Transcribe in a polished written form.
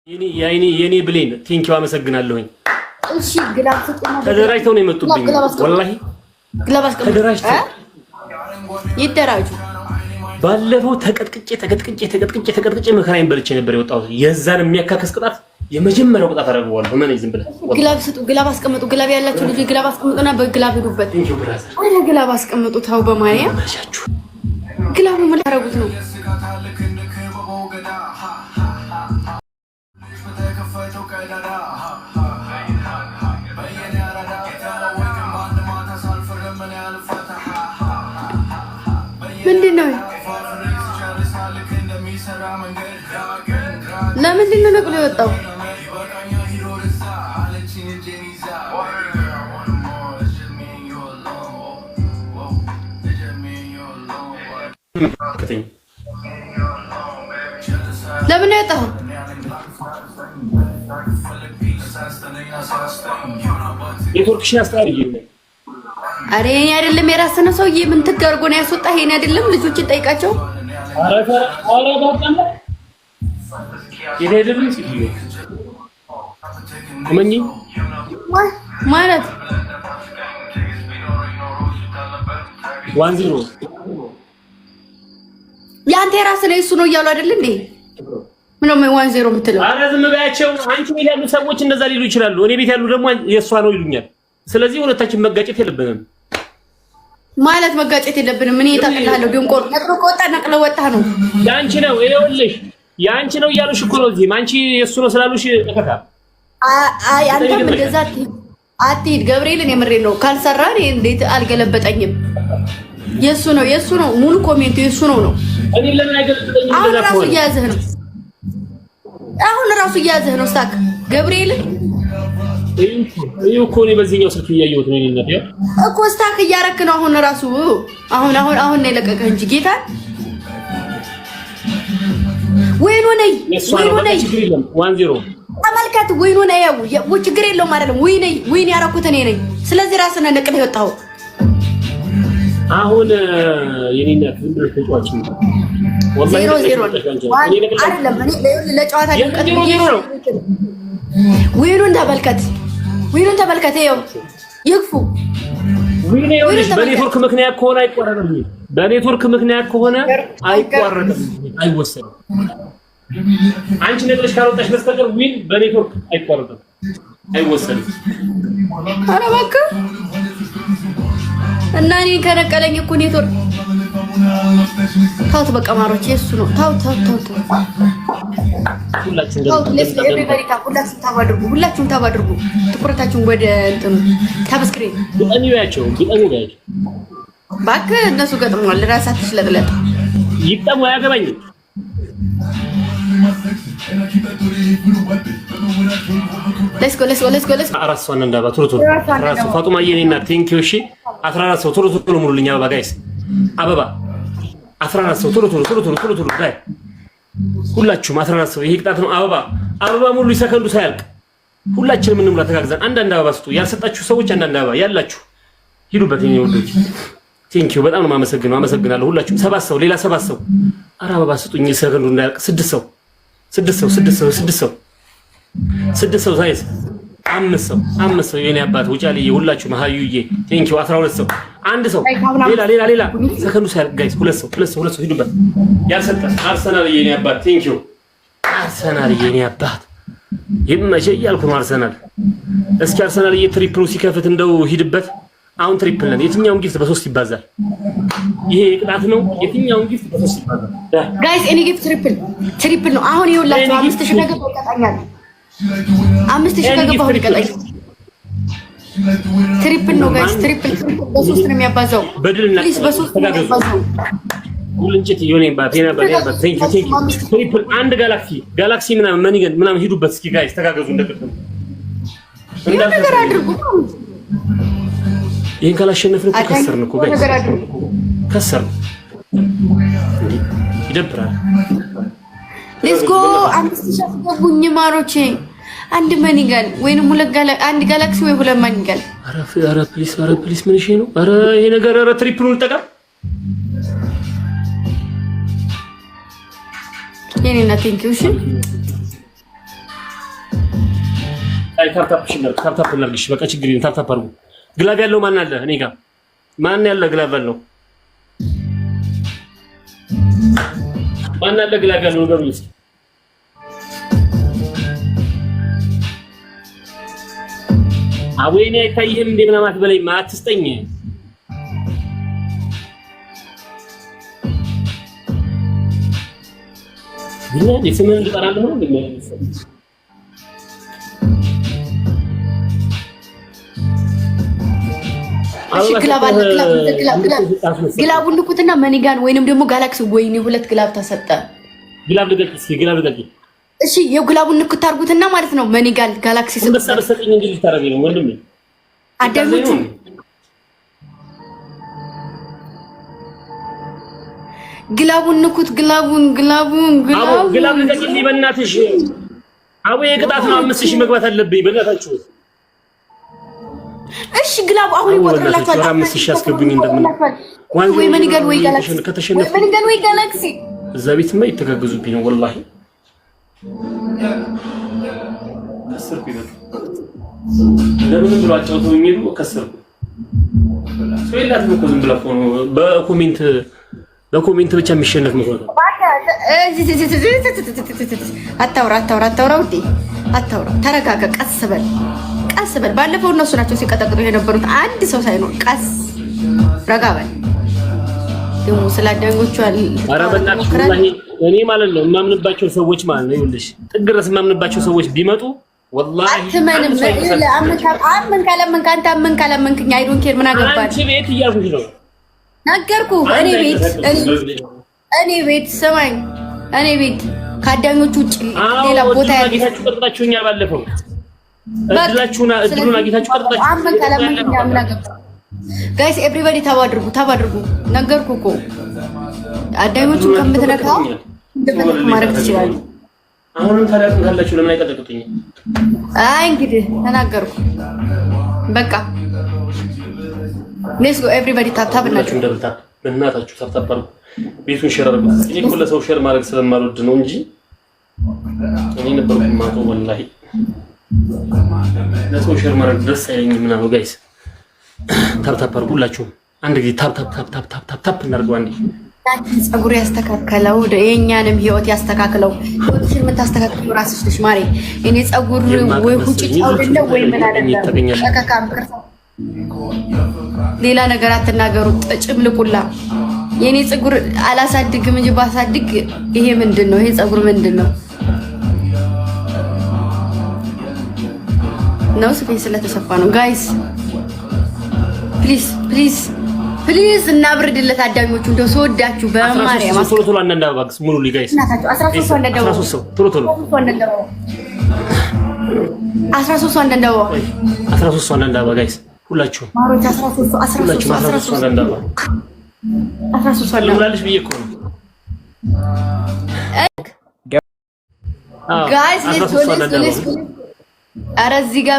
የኔ ብሌን ቴንኪው አመሰግናለሁኝ። እሺ ግላብ ፍጡና ተደራጅተው ነው የመጡብኝ። ወላሂ ግላብ አስቀምጥ ተደራጅተው ይደራጁ። ባለፈው ተቀጥቅጬ መከራዬን በልቼ ነበር የወጣሁት። የዛን የሚያካከስ ቅጣት የመጀመሪያው ቅጣት አደረገዋለሁ። ምን ዝም ብለህ ግላብ ስጡ፣ ግላብ አስቀምጡ። ግላብ ያላችሁ ልጅ ግላብ አስቀምጡና በግላብ ሄዱበት። አረ ግላብ አስቀምጡ። ታው በማርያም ግላብ ምን ታረጉት ነው? ምንድነው? ለምንድነው ነቅሎ የወጣው? ለምን ነው የወጣው? የቱርክሽን አስተያየት አሬ እኔ አይደለም የራስህ ነው ሰውዬ። ምን ትጋርጎ ነው ያስወጣህ? ይሄን አይደለም ልጆችን ጠይቃቸው። አረ ባጣም ይሄድልኝ ሲል አመኝ ማለት 10 ያንተ የራስህ ነው እሱ ነው እያሉ አይደል እንዴ? ምንም 10 የምትለው? አረ ዝም በያቸው። አንቺ ቤት ያሉ ሰዎች እንደዛ ሊሉ ይችላሉ። እኔ ቤት ያሉ ደግሞ የሷ ነው ይሉኛል። ስለዚህ ሁለታችን መጋጨት የለብንም ማለት መጋጨት የለብንም። እኔ ታቀላለሁ ድንቆር ነቅሎ ወጣ ነቅሎ ወጣ ነው ያንቺ ነው። ይኸውልሽ ያንቺ ነው እያሉሽ እኮ ነው። እዚህ አንቺ የሱ ነው ስላሉሽ ተከታ አይ አንተም እንደዛ አትሂድ። ገብርኤልን የምሬን ነው። ካልሰራ እኔ እንዴት አልገለበጠኝም? የሱ ነው ሙሉ ኮሜንቱ የሱ ነው። እኔ ለምን አይገለበጠኝም? አሁን ራሱ እያዘህ ነው ስታክ ገብርኤልን እኮ ነው በዚህኛው ስልክ እያየሁት ነው። እኔና ያ እኮ ስታክ እያረክ ነው። አሁን ራሱ አሁን ነው የለቀቀህ እንጂ ጌታ ወይኑ ነይ 10 ተመልከት። ወይኑ ነይ ያው ችግር የለውም አይደለም። ወይኔ ያረኩት እኔ ነኝ። ስለዚህ ራስህን ነቅለህ የወጣኸው አሁን የኔና ፍንድር ተጫዋች ነው። ወላሂ 0-0 አይደለም። እኔ ለጨዋታ ድምቀት ነው። ወይኑን ተመልከት። ይኸው ይግፉ። ወይኔ በኔትወርክ ምክንያት ከሆነ አይቋረጥም። በኔትወርክ ምክንያት ከሆነ አይቋረጥም፣ አይወሰንም። አንቺ ነጥለሽ ካልወጣሽ በስተቀር ዊን በኔትወርክ አይቋረጥም፣ አይወሰንም። ኧረ እባክህ እና እኔ ከነቀለኝ እኮ ኔትወርክ ታውት በቃ ማሮች የሱ ነው። ታውት ሁላችሁም ታባድርጉ። ትኩረታችሁን ወደ እንትኑ ታብስክሪን ግጠሚያቸው እባክህ። እነሱ ገጥሟል። ራሳችሁ ስለጥለጥ ይጠሙ አያገባኝ። ሌትስ ጎ አራት ሰው እንዳባ ቶሎ ራሱ ፋጡማ የኔና ቴንኪው። እሺ 14 ሰው ቶሎ ሙሉልኝ። አበባ ጋይስ አበባ 14 ሰው ቶሎ ጋይ ሁላችሁም 14 ሰው። ይሄ ቅጣት ነው። አበባ ሙሉ ሰከንዱ ሳያልቅ ሁላችንም እንምላ ተጋግዘን። አንዳንድ አበባ ስጡ። ያልሰጣችሁ ሰዎች አንዳንድ አበባ ያላችሁ ሂዱበት። የኔ ወዶች ቴንኪው በጣም ነው የማመሰግነው። አመሰግናለሁ ሁላችሁም። 7 ሰው ሌላ 7 ሰው ኧረ አበባ ስጡኝ ሰከንዱ እንዳያልቅ። 6 ሰው ሳይዝ 5 ሰው የኔ አባት ውጫልዬ ሁላችሁ ማሃዩዬ ቴንኪው 12 ሰው። አንድ ሰው ሌላ ሰከንዱ ሳያልቅ ጋይስ 2 ሰው ሂዱበት። ያልሰጠ አርሰናል የኔ አባት ቴንኪው። አርሰናል የኔ አባት ይመቸ እያልኩ ነው። አርሰናል እስኪ አርሰናል ትሪፕሉ ሲከፍት እንደው ሂድበት። አሁን ትሪፕል ነን። የትኛውም ጊፍት በ3 ይባዛል። ይሄ ቅጣት ነው። የትኛውም ጊፍት በ3 ይባዛል ጋይስ። እኔ ጊፍት ትሪፕል ነው። አሁን ይኸውላችሁ 5000 ከገባው ይቀጣኛል። 5000 ከገባው ይቀጣኛል። ትሪፕል ነው ጋይስ። ትሪፕል በ3 ነው የሚያባዛው። በድልና በ3 ነው የሚያባዛው። ሁሉንጭት ይሆነኝ ባቴና ባቴ ቴንኪው። ትሪፕል አንድ ጋላክሲ ምናምን ሂዱበት እስኪ ጋይስ ተጋገዙ። እንደቀጥሉ ነገር አድርጉ። ይሄን ካላሸነፍን እኮ ከሰርን እኮ ጋይስ ከሰርን። ይደብራል። ሌትስ ጎ 5000 ገቡኝ ማሮቼ። አንድ ማኒጋል ወይንም አንድ ጋላክሲ ወይ ሁለት ማኒጋል። ኧረ ፕሊስ ምን እሺ ነው? ኧረ ይሄ ነገር ትሪፕሉን ልጠቀም የኔና ቴንኪው። እሺ አይ ታፕ እናድርግሽ። በቃ ችግር የለም። ታፕ አድርጉ። ግላብ ያለው ማን አለ? እኔ ጋር ማን ያለ ግላብ ያለው? ማን አለ ግላብ ያለው? ንገሩኝ እስኪ። አወይኔ አይታይህም እንዴ ምናምን አትበለኝ። አትስጠኝ። ግን የስምን ልጠራልህ ነው እንዴ? እሺ ግላቡን ልኩትና መኒጋን ወይንም ደግሞ ጋላክሲ ወይኔ 2 ግላብ ተሰጠ። ግላብ ልቀቂ እስኪ ግላብ ልቀቂ። እሺ የግላቡን ልኩት አድርጉትና ማለት ነው መኒጋል ጋላክሲ ሰጠኝ እንዴ ልታረጊ ነው ወንድሜ? አዳምጡ። ግላቡን ንኩት። ግላቡን ግላብ ልቀቂልኝ በእናትሽ። አቡ የቅጣት ነው 5000 መግባት አለብኝ በእናታችሁ። እሺ ግላቡ አሁን ይወጣላችኋል። 5000 አስገቡኝ እንደምን ወይ መኒጋል ወይ ጋላክሲ ከተሸነፈ መኒጋል ወይ ጋላክሲ እዛ ቤትማ ይተጋገዙብኝ ነው ወላሂ። ከሰርኩ ይበል ለምን ብሎ አጫውተው የሚሉ ከሰርኩ ሰው የላትም እኮ ዝም ብላ እኮ ነው በኮሜንት ብቻ የሚሸነፍ መስሎት ነው። አታውራ ውዴ አታውራ። ተረጋጋ። ቀስ በል። ባለፈው እነሱ ናቸው ሲቀጠቅጡ የነበሩት አንድ ሰው ሳይኖር ቀስ ረጋ በል። ደግሞ ስላዳኞቹ ኧረ በእናትሽ ወላሂ እኔ ማለት ነው የማምንባቸው ሰዎች ማለት ነው ይኸውልሽ ጥግ ድረስ የማምንባቸው ሰዎች ቢመጡ ወላሂ አትመንም። አመን ካላመንክ አይ ዶንት ኬር ምን አገባኝ። አንቺ ቤት እያልኩሽ ነው ነገርኩህ። እኔ ቤት ስማኝ፣ እኔ ቤት ከአዳኞቹ ውጭ ሌላ ቦታ ያላችሁ ቀጥታችሁኛል። ባለፈው እድሉን አግኝታችሁ ቀጥታችሁ አመን ካላመንክ ምን አገባኝ። ጋይስ ኤቭሪባዲ ታባድርጉ። ነገርኩህ እኮ አዳኞቹን ከምትነካው እንደፈለክ ማድረግ ትችላለህ። አሁንም ታዲያ ካላችሁ ለምን አይቀጠቅጡኝም? አይ እንግዲህ ተናገርኩ በቃ። ሌትስ ጎ ኤቭሪባዲ ታፕ እናችሁ እንደምታፕ በእናታችሁ ታፕ አድርጉ። ቤቱን ሼር አድርጉ። እኔ እኮ ለሰው ሼር ማድረግ ስለማልወድ ነው እንጂ እኔ ነበርኩ ማውቀው ወላሂ ለሰው ሼር ማድረግ ደስ አይለኝም ምናምን። ጋይስ ታፕ አድርጉ ሁላችሁም አንድ ጊዜ ታፕ እናድርገው አንዴ። ፀጉር ያስተካከለው የኛንም ህይወት ያስተካክለው። ህይወትሽን የምታስተካክለው ራስሽ ነሽ ማሬ። እኔ ፀጉር ወይ ሁጭ ጫውደለ ወይ ምን አደረገ ተከካም ሌላ ነገር አትናገሩ። ጭምልቁላ የኔ ፀጉር አላሳድግም እንጂ ባሳድግ ይሄ ምንድነው? ይሄ ፀጉር ምንድነው ነው? ስፔስ ስለተሰፋ ነው። ጋይስ ፕሊዝ እናብርድለት። አዳኞቹ እንደው ሰወዳችሁ በማርያም ቶሎ አንዳንድ አባክስ ሙሉ ሊጋይስ 13 አንዳንድ አበባ ጋይስ ሁላችሁ ማሮች 13 አንዳንድ አበባ 13 አንዳንድ ብዬ እኮ ነው ጋይስ። ሌትስ ኧረ እዚህ ጋር